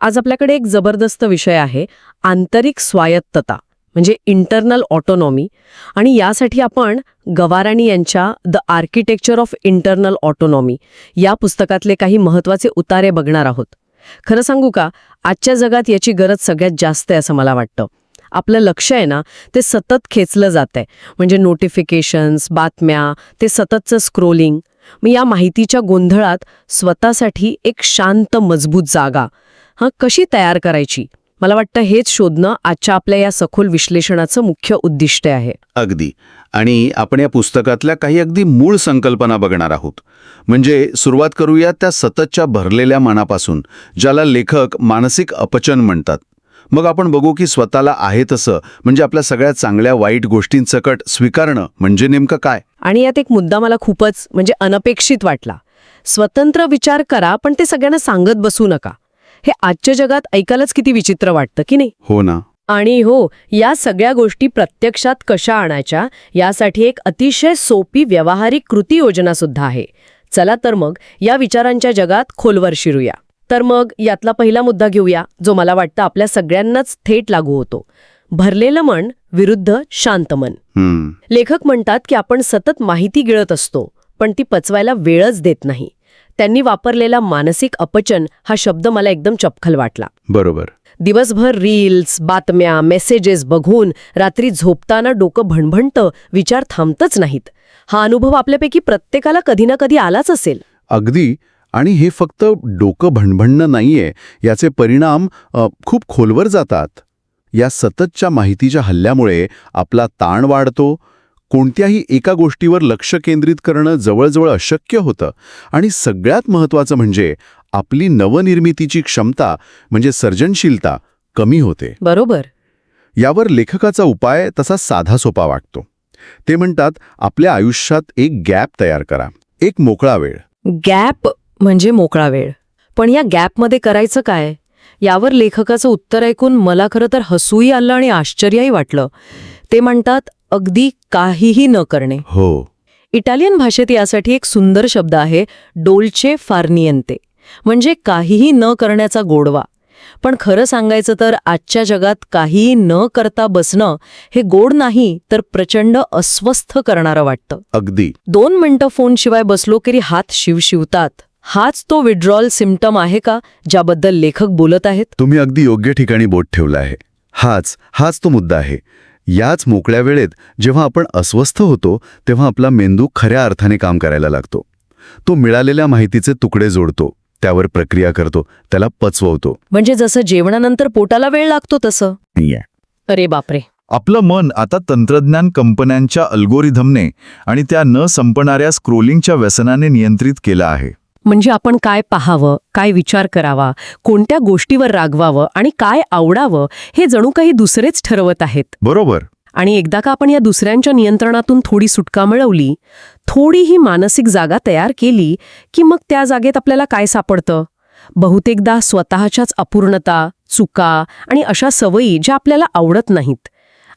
आज आपल्याकडे एक जबरदस्त विषय आहे, आंतरिक स्वायत्तता म्हणजे इंटरनल ऑटोनॉमी. आणि यासाठी आपण गवाराणी यांच्या the architecture of internal autonomy या पुस्तकातले काही महत्त्वाचे उतारे बघणार आहोत. खरं सांगू का, आजच्या जगात याची गरज सगळ्यात जास्त आहे असं मला वाटतं. आपलं लक्ष आहे ना, ते सतत खेचलं जातंय. म्हणजे नोटिफिकेशन्स, बातम्या, ते सततचं स्क्रोलिंग. मग या माहितीच्या गोंधळात स्वतःसाठी एक शांत मजबूत जागा कशी तयार करायची, मला वाटतं हेच शोधणं आजच्या आपल्या या सखोल विश्लेषणाचं मुख्य उद्दिष्ट आहे. अगदी. आणि आपण या पुस्तकातल्या काही अगदी मूळ संकल्पना बघणार आहोत. म्हणजे सुरुवात करूया त्या सततच्या भरलेल्या मनापासून, ज्याला लेखक मानसिक अपचन म्हणतात. मग आपण बघू की स्वतःला आहे तसं, म्हणजे आपल्या सगळ्या चांगल्या वाईट गोष्टींसकट स्वीकारणं म्हणजे नेमकं काय. आणि यात एक मुद्दा मला खूपच अनपेक्षित वाटला. स्वतंत्र विचार करा, पण ते सगळ्यांना सांगत बसू नका. हे आजच्या जगात ऐकायलाच किती विचित्र वाटतं की नाही. हो ना. आणि या सगळ्या गोष्टी प्रत्यक्षात कशा आणायच्या यासाठी एक अतिशय सोपी व्यावहारिक कृती योजना सुद्धा आहे. चला तर मग या विचारांच्या जगात खोलवर शिरूया. तर मग यातला पहिला मुद्दा घेऊया, जो मला वाटतं आपल्या सगळ्यांनाच थेट लागू होतो. भरलेलं मन विरुद्ध शांत मन. लेखक म्हणतात की आपण सतत माहिती गिळत असतो, पण ती पचवायला वेळच देत नाही. त्यांनी वापरलेला मानसिक अपचन हा शब्द मला एकदम चपखल वाटला. बरोबर. दिवसभर रील्स, बातम्या, मेसेजेस बघून रात्री झोपताना डोकं भणभणतं, विचार थांबतच नाहीत. हा अनुभव आपल्यापैकी प्रत्येकाला कधी ना कधी आलाच असेल. अगदी. आणि हे फक्त डोकं भणभणणं नाहीये, याचे परिणाम खूप खोलवर जातात. या सततच्या माहितीच्या हल्ल्यामुळे आपला ताण वाढतो. कोणत्याही एका गोष्टीवर लक्ष केंद्रित करणं जवळजवळ अशक्य होतं. आणि सगळ्यात महत्त्वाचं म्हणजे आपली नवनिर्मितीची क्षमता म्हणजे सर्जनशीलता कमी होते. बरोबर. यावर लेखकाचा उपाय तसा साधा सोपा वाटतो. ते म्हणतात, आपल्या आयुष्यात एक गॅप तयार करा, एक मोकळा वेळ. गॅप म्हणजे मोकळा वेळ. पण या गॅपमध्ये करायचं काय, यावर लेखकाचं उत्तर ऐकून मला खरं तर हसूही आलं आणि आश्चर्यही वाटलं. ते म्हणतात, अगदी काहीही न करणे. हो. इटालियन भाषेत यासाठी एक सुंदर शब्द आहे, डोल्चे फार नियंते, म्हणजे काहीही न करण्याचा गोडवा. पण खरं सांगायचं तर आजच्या जगात काहीही न करता बसणं हे गोड नाही, तर प्रचंड अस्वस्थ करणारं वाटतं. अगदी. 2 मिनिटं फोनशिवाय बसलो की हात शिवशिवतात. हाच तो विड्रॉल सिम्पटम आहे का ज्याबद्दल लेखक बोलत आहेत? तुम्ही अगदी योग्य ठिकाणी बोट ठेवलं आहे. हाच तो मुद्दा आहे. याच मोकळ्या वेळेत जेव्हा आपण अस्वस्थ होतो, तेव्हा आपला मेंदू खऱ्या अर्थाने काम करायला लागतो. तो मिळालेल्या माहितीचे तुकडे जोडतो, त्यावर प्रक्रिया करतो, त्याला पचवतो. म्हणजे जसं जेवणानंतर पोटाला वेळ लागतो तसं. अरे बापरे. आपलं मन आता तंत्रज्ञान कंपन्यांच्या अल्गोरिथमने आणि त्या न संपणाऱ्या स्क्रोलिंगच्या व्यसनाने नियंत्रित केलं आहे. म्हणजे आपण काय पाहावं, काय विचार करावा, कोणत्या गोष्टीवर रागवावं आणि काय आवडावं हे जणू काही दुसरेच ठरवत आहेत. बरोबर. आणि एकदा का आपण या दुसऱ्यांच्या नियंत्रणातून थोडी सुटका मिळवली, थोडी ही मानसिक जागा तयार केली, की मग त्या जागेत आपल्याला काय सापडतं? बहुतेकदा स्वतःच्याच अपूर्णता, चुका आणि अशा सवयी ज्या आपल्याला आवडत नाहीत.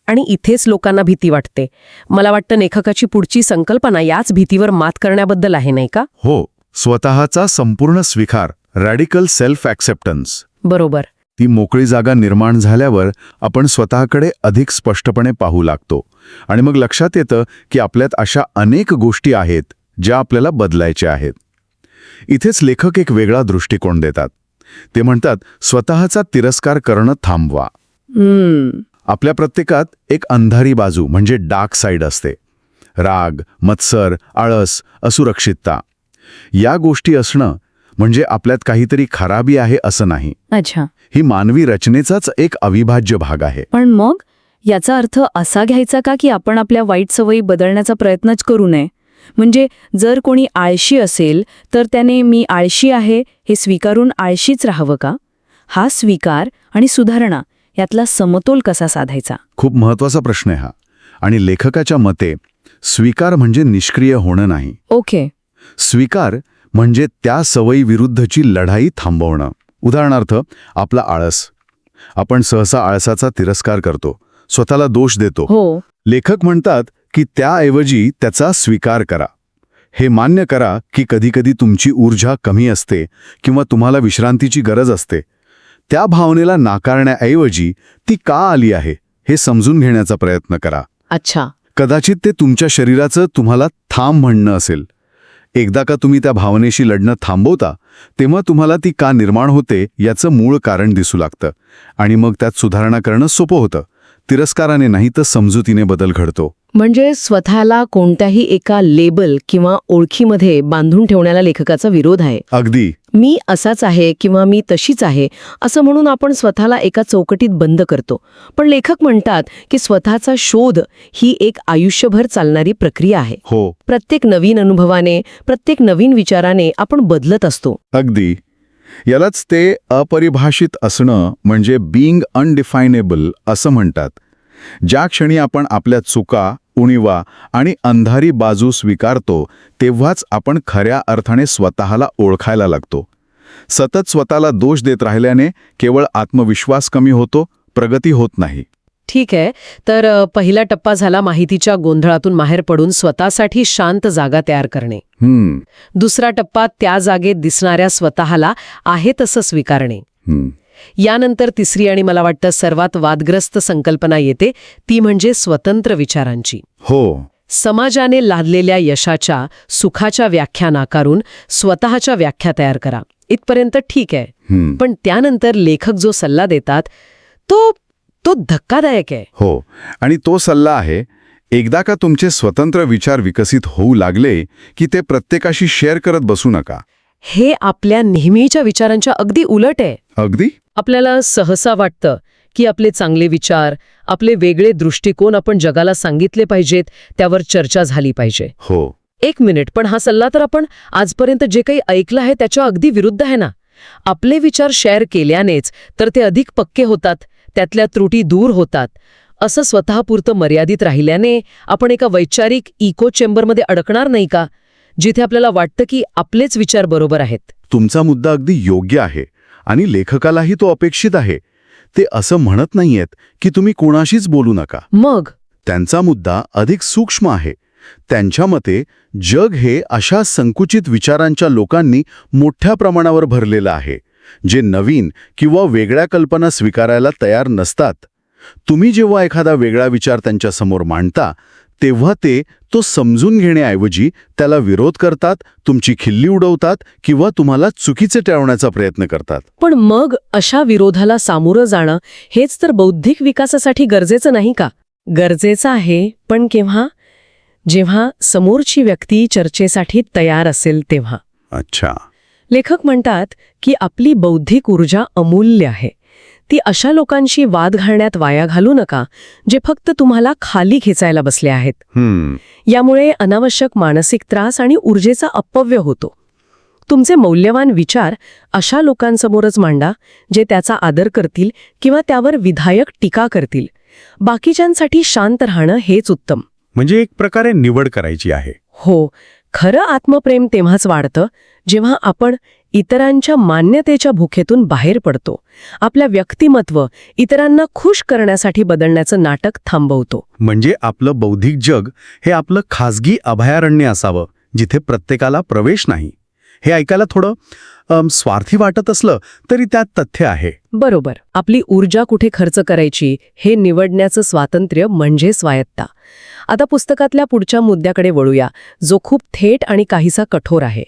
आणि इथेच लोकांना भीती वाटते. मला वाटतं लेखकाची पुढची संकल्पना याच भीतीवर मात करण्याबद्दल आहे, नाही का? हो. स्वतःचा संपूर्ण स्वीकार, रॅडिकल सेल्फ ॲक्सेप्टन्स. बरोबर. ती मोकळी जागा निर्माण झाल्यावर आपण स्वतःकडे अधिक स्पष्टपणे पाहू लागतो. आणि मग लक्षात येतं की आपल्यात अशा अनेक गोष्टी आहेत ज्या आपल्याला बदलायच्या आहेत. इथेच लेखक एक वेगळा दृष्टिकोन देतात. ते म्हणतात, स्वतःचा तिरस्कार करणं थांबवा. आपल्या प्रत्येकात एक अंधारी बाजू म्हणजे डार्क साईड असते. राग, मत्सर, आळस, असुरक्षितता. या गोष्टी असणं म्हणजे आपल्यात काहीतरी खराबी आहे असं नाही. अच्छा. ही मानवी रचनेचाच एक अविभाज्य भाग आहे. पण मग याचा अर्थ असा घ्यायचा का की आपण आपल्या वाईट सवयी बदलण्याचा प्रयत्नच करू नये? म्हणजे जर कोणी आळशी असेल तर त्याने मी आळशी आहे हे स्वीकारून आळशीच राहावं का? हा स्वीकार आणि सुधारणा यातला समतोल कसा साधायचा? खूप महत्वाचा प्रश्न आहे हा. आणि लेखकाच्या मते स्वीकार म्हणजे निष्क्रिय होणं नाही. ओके. स्वीकार म्हणजे त्या सवयी विरुद्धची लढाई थांबवणं. उदाहरणार्थ, आपला आळस. आपण सहसा आळसाचा तिरस्कार करतो, स्वतःला दोष देतो. हो. लेखक म्हणतात की त्याऐवजी त्याचा स्वीकार करा. हे मान्य करा की कधीकधी तुमची ऊर्जा कमी असते किंवा तुम्हाला विश्रांतीची गरज असते. त्या भावनेला नाकारण्याऐवजी ती का आली आहे हे समजून घेण्याचा प्रयत्न करा. अच्छा. कदाचित ते तुमच्या शरीराचं तुम्हाला थांब म्हणणं असेल. एकदा का तुम्ही त्या भावनेशी लढणं थांबवता तेव्हा तुम्हाला ती का निर्माण होते याचं मूळ कारण दिसू लागतं आणि मग त्यात सुधारणा करणं सोपं होतं. तिरस्काराने नाही तर समजुतीने बदल घडतो. म्हणजे स्वतःला कोणत्याही एका लेबल किंवा ओळखीमध्ये बांधून ठेवण्याला लेखकाचा विरोध आहे. अगदी. मी असाच आहे किंवा मी तशीच आहे असं म्हणून आपण स्वतःला एका चौकटीत बंद करतो. पण लेखक म्हणतात की स्वतःचा शोध ही एक आयुष्यभर चालणारी प्रक्रिया आहे. हो. प्रत्येक नवीन अनुभवाने, प्रत्येक नवीन विचाराने आपण बदलत असतो. अगदी. यालाच ते अपरिभाषित असणं म्हणजे बीइंग अनडिफायनेबल असं म्हणतात. ज्या क्षणी आपण आपल्या चुका, उणिवा आणि अंधारी बाजू स्वीकारतो तेव्हाच आपण खऱ्या अर्थाने स्वतःला ओळखायला लागतो. सतत स्वतःला दोष देत राहिल्याने केवळ आत्मविश्वास कमी होतो, प्रगती होत नाही. ठीक आहे. तर पहिला टप्पा झाला माहितीच्या गोंधळातून बाहेर पडून स्वतःसाठी शांत जागा तयार करणे. दुसरा टप्पा त्या जागेत दिसणाऱ्या स्वतःला आहे तसं स्वीकारणे. यानंतर तिसरी आणि मला वाटतं सर्वात वादग्रस्त संकल्पना येते, ती म्हणजे स्वतंत्र विचारांची. हो. समाजाने लादलेल्या यशाच्या, सुखाच्या व्याख्या नाकारून स्वतःच्या व्याख्या तयार करा. इथपर्यंत ठीक आहे. पण त्यानंतर लेखक जो सल्ला देतात तो धक्कादायक आहे. हो. आणि तो सल्ला आहे, एकदा का तुमचे स्वतंत्र विचार विकसित होऊ लागले की ते प्रत्येकाशी शेअर करत बसू नका. हे आपल्या नेहमीच्या विचारांच्या अगदी उलट आहे. अगदी. आपल्याला सहसा वाटतं की आपले चांगले विचार, आपले वेगळे दृष्टिकोन आपण जगाला सांगितले पाहिजेत, त्यावर चर्चा झाली पाहिजे. हो. एक मिनिट, पण हा सल्ला तर आपण आजपर्यंत जे काही ऐकलं आहे त्याच्या अगदी विरुद्ध आहे ना. आपले विचार शेअर केल्यानेच तर ते अधिक पक्के होतात, त्यातल्या त्रुटी दूर होतात. असं स्वतःपुरतं मर्यादित राहिल्याने आपण एका वैचारिक इको चेंबरमध्ये अडकणार नाही का, जिथे आपल्याला वाटतं की आपलेच विचार बरोबर आहेत. तुमचा मुद्दा अगदी योग्य आहे आणि लेखकालाही तो अपेक्षित आहे. ते असं म्हणत नाहीयेत की तुम्ही कोणाशीच बोलू नका. मग त्यांचा मुद्दा अधिक सूक्ष्म आहे. त्यांच्या मते जग हे अशा संकुचित विचारांच्या लोकांनी मोठ्या प्रमाणावर भरलेलं आहे, जे नवीन किंवा वेगळ्या कल्पना स्वीकारायला तयार नसतात. तुम्ही जेव्हा एखादा वेगळा विचार त्यांच्यासमोर मांडता तेव्हा ते तो समजून घेण्याऐवजी त्याला विरोध करतात, तुमची खिल्ली उडवतात किंवा तुम्हाला चुकीचे टळवण्याचा प्रयत्न करतात. पण मग अशा विरोधाला सामोरं जाणं हेच तर बौद्धिक विकासासाठी गरजेचं नाही का? गरजेचं आहे, पण केव्हा? जेव्हा समोरची व्यक्ती चर्चेसाठी तयार असेल तेव्हा. अच्छा. लेखक म्हणतात की आपली बौद्धिक ऊर्जा अमूल्य आहे. ती अशा लोकांशी वाद घालण्यात वाया घालू नका, जे फक्त तुम्हाला खाली खेचायला बसले आहेत. यामुळे अनावश्यक मानसिक त्रास आणि ऊर्जेचा अपव्यय होतो. तुमचे मौल्यवान विचार अशा लोकांसमोरच मांडा, जे त्याचा आदर करतील किंवा त्यावर विधायक टीका करतील. बाकीच्यांसाठी शांत राहणं हेच उत्तम. म्हणजे एक प्रकारे निवड करायची आहे. हो. खरं आत्मप्रेम तेव्हाच वाढतं जेव्हा आपण इतरांच्या मान्यतेच्या भुकेतून बाहेर पडतो, आपल्या व्यक्तिमत्व इतरांना खुश करण्यासाठी बदलण्याचं नाटक थांबवतो. म्हणजे आपलं बौद्धिक जग हे आपलं खाजगी अभयारण्य असावं, जिथे प्रत्येकाला प्रवेश नाही. हे ऐकायला थोडं स्वार्थी वाटत असलं तरी त्यात तथ्य आहे. बरोबर. आपली ऊर्जा कुठे खर्च करायची हे निवडण्याचं स्वातंत्र्य म्हणजे स्वायत्ता. आता पुस्तकातल्या पुढच्या मुद्द्याकडे वळूया, जो खूप थेट आणि काहीसा कठोर आहे.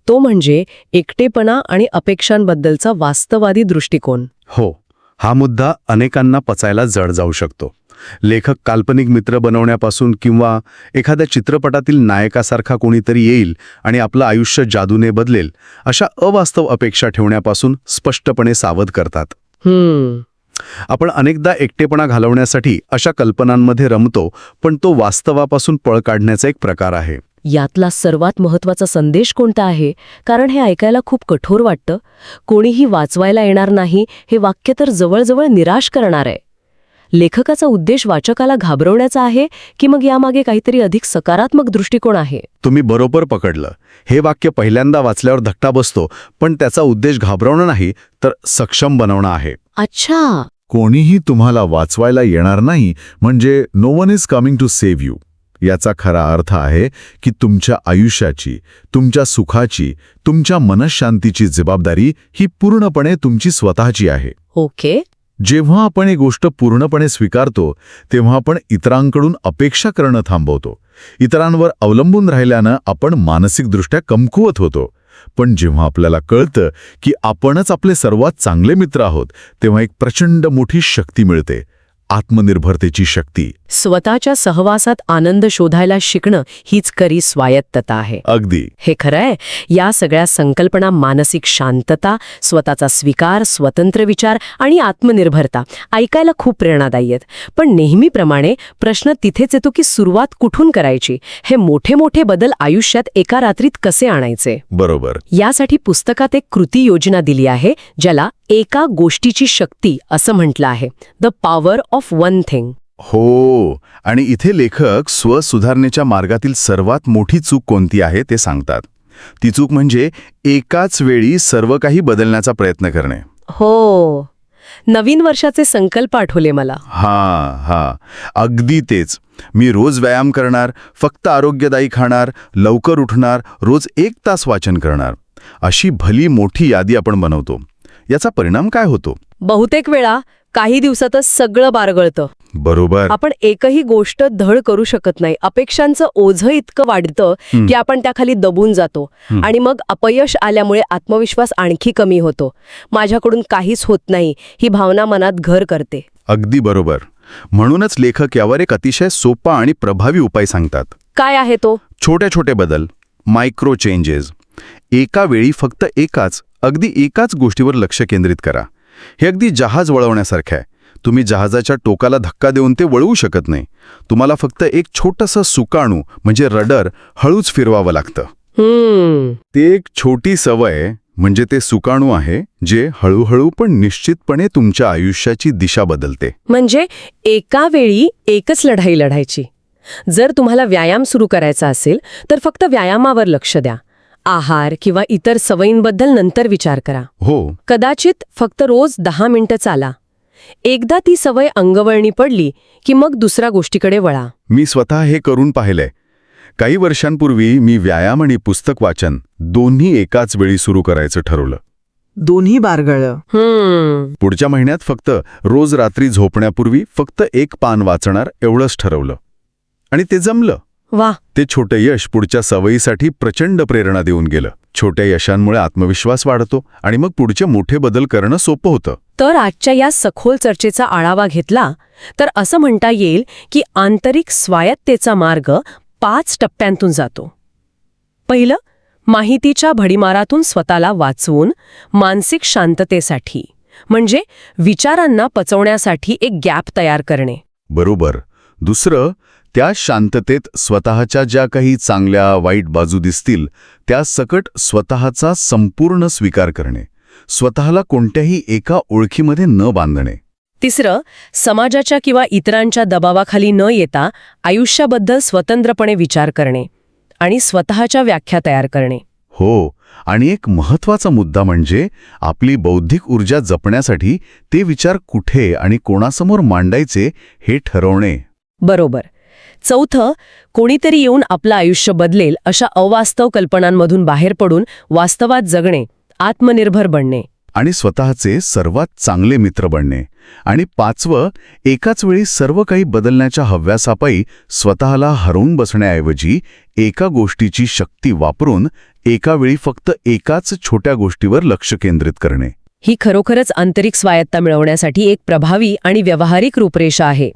तो म्हणजे एकटेपणा आणि अपेक्षांबद्दलचा वास्तववादी दृष्टिकोन. हो. हा मुद्दा अनेकांना पचायला जड जाऊ शकतो. लेखक काल्पनिक मित्र बनवण्यापासून किंवा एखाद्या चित्रपटातील नायकासारखा कोणीतरी येईल आणि आपलं आयुष्य जादूने बदलेल अशा अवास्तव अपेक्षा ठेवण्यापासून स्पष्टपणे सावध करतात. आपण अनेकदा एकटेपणा घालवण्यासाठी अशा कल्पनांमध्ये रमतो, पण तो वास्तवापासून पळ काढण्याचा एक प्रकार आहे. यातला सर्वात महत्त्वाचा संदेश कोणता आहे? कारण हे ऐकायला खूप कठोर वाटतं. कोणीही वाचवायला येणार नाही हे वाक्य तर जवळजवळ निराश करणार आहे. लेखकाचा उद्देश वाचकाला घाबरवण्याचा आहे की मग यामागे काहीतरी अधिक सकारात्मक दृष्टिकोन आहे? तुम्ही बरोबर पकडलं. हे वाक्य पहिल्यांदा वाचल्यावर धक्का बसतो, पण त्याचा उद्देश घाबरवणं नाही तर सक्षम बनवणं आहे. अच्छा. कोणीही तुम्हाला वाचवायला येणार नाही म्हणजे no one is coming to save you. याचा खरा अर्थ आहे की तुमच्या आयुष्याची, तुमच्या सुखाची, तुमच्या मनःशांतीची जबाबदारी ही पूर्णपणे तुमची स्वतःची आहे. ओके. जेव्हा आपण एक गोष्ट पूर्णपणे स्वीकारतो तेव्हा आपण इतरांकडून अपेक्षा करणं थांबवतो. इतरांवर अवलंबून राहिल्यानं आपण मानसिकदृष्ट्या कमकुवत होतो. पण जेव्हा आपल्याला कळतं की आपणच आपले सर्वात चांगले मित्र आहोत तेव्हा एक प्रचंड मोठी शक्ती मिळते, आत्मनिर्भरतेची शक्ती. स्वतःच्या सहवासात आनंद शोधायला शिकणं हीच खरी स्वायत्तता आहे. अगदी. हे खरंय. या सगळ्या संकल्पना मानसिक शांतता, स्वतःचा स्वीकार, स्वतंत्र विचार आणि आत्मनिर्भरता ऐकायला खूप प्रेरणादायी आहेत. पण नेहमीप्रमाणे प्रश्न तिथेच येतो की सुरुवात कुठून करायची? हे मोठे मोठे बदल आयुष्यात एका रात्रीत कसे आणायचे? बरोबर. यासाठी पुस्तकात एक कृती योजना दिली आहे, ज्याला एका गोष्टीची शक्ती असं म्हटलं आहे. The power of one thing. हो, आणि इथे लेखक स्वसुधारणेच्या मार्गातील सर्वात मोठी चूक कोणती आहे ते सांगतात. ती चूक म्हणजे एकाच वेळी सर्व काही बदलण्याचा प्रयत्न करणे. हो, नवीन वर्षाचे संकल्प आठवले मला. हा, अगदी तेच. मी रोज व्यायाम करणार, फक्त आरोग्यदायी खाणार, लवकर उठणार, रोज 1 तास वाचन करणार, अशी भली मोठी यादी आपण बनवतो. याचा परिणाम काय होतो? बहुतेक वेळा काही दिवसातच सगळं बारगळतं. बरोबर. आपण एकही गोष्ट धड करू शकत नाही. अपेक्षांचं ओझं इतकं वाढतं की आपण त्याखाली दबून जातो. आणि मग अपयश आल्यामुळे आत्मविश्वास आणखी कमी होतो. माझ्याकडून काहीच होत नाही ही भावना मनात घर करते. अगदी बरोबर. म्हणूनच लेखक यावर एक अतिशय सोपा आणि प्रभावी उपाय सांगतात. काय आहे तो? छोटे छोटे बदल, मायक्रो चेंजेस. एका वेळी फक्त अगदी एकाच गोष्टीवर लक्ष केंद्रित करा. हे अगदी जहाज वळवण्यासारखं आहे. तुम्ही जहाजाच्या टोकाला धक्का देऊन ते वळवू शकत नाही. तुम्हाला फक्त एक छोटंसं सुकाणू म्हणजे रडर हळूच फिरवावं लागतं. ते एक छोटी सवय म्हणजे ते सुकाणू आहे जे हळूहळू पण निश्चितपणे तुमच्या आयुष्याची दिशा बदलते. म्हणजे एका वेळी एकच लढाई लढायची. जर तुम्हाला व्यायाम सुरू करायचा असेल तर फक्त व्यायामावर लक्ष द्या. आहार किंवा इतर सवयींबद्दल नंतर विचार करा. हो. कदाचित फक्त रोज 10 मिनिटं चाला. एकदा ती सवय अंगवळणी पडली की मग दुसऱ्या गोष्टीकडे वळा. मी स्वतः हे करून पाहिलंय. काही वर्षांपूर्वी मी व्यायाम आणि पुस्तक वाचन दोन्ही एकाच वेळी सुरू करायचं ठरवलं. दोन्ही बारगळलं. पुढच्या महिन्यात फक्त रोज रात्री झोपण्यापूर्वी फक्त 1 पान वाचणार एवढंच ठरवलं. आणि ते जमलं. वा. ते छोटं यश पुढच्या सवयीसाठी प्रचंड प्रेरणा देऊन गेलं. छोट्या यशांमुळे आत्मविश्वास वाढतो आणि मग पुढचे मोठे बदल करणं सोपं होतं. तर आजच्या या सखोल चर्चेचा आढावा घेतला तर असं म्हणता येईल की आंतरिक स्वायत्तेचा मार्ग 5 टप्प्यांतून जातो. पहिलं, माहितीच्या भडीमारातून स्वतःला वाचवून मानसिक शांततेसाठी म्हणजे विचारांना पचवण्यासाठी एक गॅप तयार करणे. बरोबर. दुसरं, त्या शांततेत स्वतःच्या ज्या काही चांगल्या वाईट बाजू दिसतील त्या सकट स्वतःचा संपूर्ण स्वीकार करणे. स्वतःला कोणत्याही एका ओळखीमध्ये न बांधणे. तिसरं, समाजाच्या किंवा इतरांच्या दबावाखाली न येता आयुष्याबद्दल स्वतंत्रपणे विचार करणे आणि स्वतःच्या व्याख्या तयार करणे. हो, आणि एक महत्त्वाचा मुद्दा म्हणजे आपली बौद्धिक ऊर्जा जपण्यासाठी ते विचार कुठे आणि कोणासमोर मांडायचे हे ठरवणे. बरोबर. चौथं, कोणीतरी येऊन आपलं आयुष्य बदलेल अशा अवास्तव कल्पनांमधून बाहेर पडून वास्तवात जगणे, आत्मनिर्भर बनणे. आणि स्वतःचे सर्वात चांगले मित्र बनणे. आणि 5वं, एकाच वेळी सर्व काही बदलण्याच्या हव्यासापायी स्वतःला हरवून बसण्याऐवजी एका गोष्टीची शक्ती वापरून एका वेळी फक्त एकाच छोट्या गोष्टीवर लक्ष केंद्रित करणे. ही खरोखरच आंतरिक स्वायत्ता मिळवण्यासाठी एक प्रभावी आणि व्यावहारिक रूपरेषा आहे.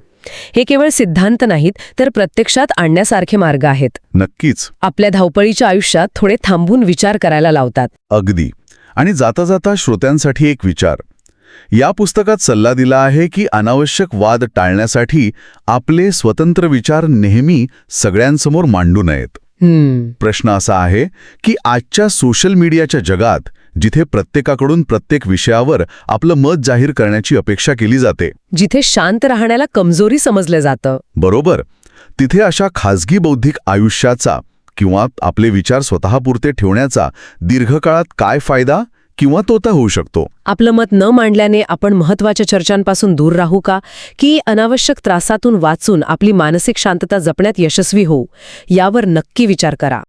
हे केवळ सिद्धांत नाहीत तर प्रत्यक्षात आणण्यासारखे मार्ग आहेत. नक्कीच. आपल्या धावपळीच्या आयुष्यात थोडे थांबून विचार करायला लावतात. अगदी. आणि जाता जाता श्रोत्यांसाठी एक विचार. या पुस्तकात सल्ला दिला आहे की अनावश्यक वाद टाळण्यासाठी आपले स्वतंत्र विचार नेहमी सगळ्यांसमोर मांडू नयेत. प्रश्न असा आहे की आजच्या सोशल मीडियाच्या जगात जिथे प्रत्येकाकडून प्रत्येक विषयावर आपलं मत जाहीर करण्याची अपेक्षा केली जाते, जिथे शांत राहण्याला कमजोरी समजलं जातं, बरोबर, तिथे अशा खाजगी बौद्धिक आयुष्याचा किंवा आपले विचार स्वतःपुरते ठेवण्याचा दीर्घकाळात काय फायदा किंवा तोटा होऊ शकतो? आपलं मत न मांडल्याने आपण महत्त्वाच्या चर्चांपासून दूर राहू का, की अनावश्यक त्रासातून वाचून आपली मानसिक शांतता जपण्यात यशस्वी होऊ? यावर नक्की विचार करा.